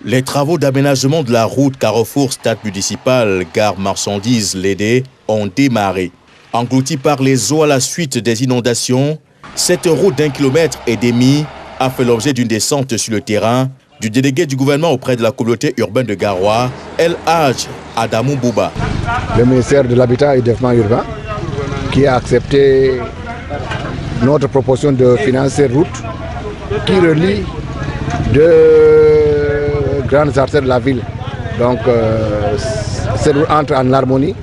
Les travaux d'aménagement de la route Carrefour Stade Municipal Gare Marchandises Lédé ont démarré. Engloutie par les eaux à la suite des inondations, cette route d'1,5 km a fait l'objet d'une descente sur le terrain du délégué du gouvernement auprès de la communauté urbaine de Garoua, El Hadj Adamou Bouba. Le ministère de l'Habitat et du Développement urbain qui a accepté notre proposition de financer cette route qui relie deux grandes artères de la ville. Donc, cette route entre en harmonie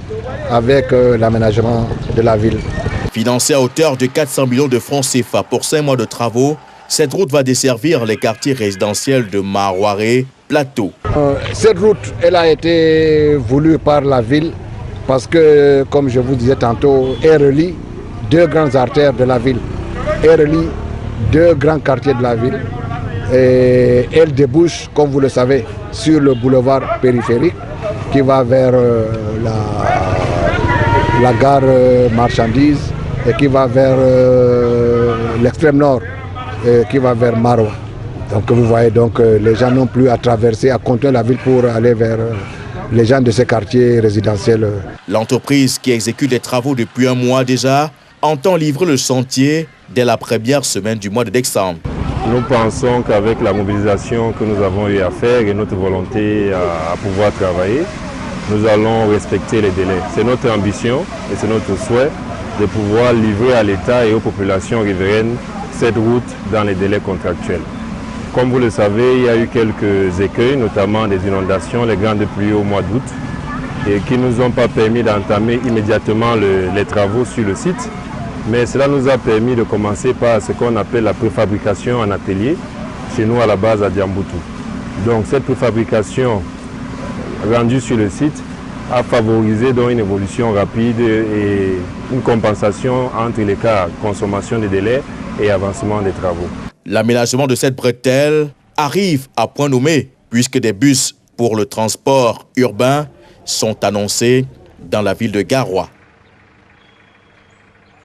avec l'aménagement de la ville. Financée à hauteur de 400 millions de francs CFA pour 5 mois de travaux, cette route va desservir les quartiers résidentiels de Marouaré, Plateau. Cette route, elle a été voulue par la ville parce que, comme je vous disais tantôt, elle relie deux grandes artères de la ville. Elle relie deux grands quartiers de la ville. Et elle débouche, comme vous le savez, sur le boulevard périphérique qui va vers la gare marchandise et qui va vers l'extrême nord, qui va vers Maroua. Donc vous voyez, donc les gens n'ont plus à traverser, à contourner la ville pour aller vers les gens de ces quartiers résidentiels. L'entreprise qui exécute les travaux depuis un mois déjà entend livrer le chantier dès la première semaine du mois de décembre. Nous pensons qu'avec la mobilisation que nous avons eu à faire et notre volonté à pouvoir travailler, nous allons respecter les délais. C'est notre ambition et c'est notre souhait de pouvoir livrer à l'État et aux populations riveraines cette route dans les délais contractuels. Comme vous le savez, il y a eu quelques écueils, notamment des inondations, les grandes pluies au mois d'août, et qui ne nous ont pas permis d'entamer immédiatement les travaux sur le site. Mais cela nous a permis de commencer par ce qu'on appelle la préfabrication en atelier, chez nous à la base à Diamboutou. Donc cette préfabrication rendue sur le site a favorisé donc une évolution rapide et une compensation entre l'écart consommation des délais et avancement des travaux. L'aménagement de cette bretelle arrive à point nommé puisque des bus pour le transport urbain sont annoncés dans la ville de Garoua.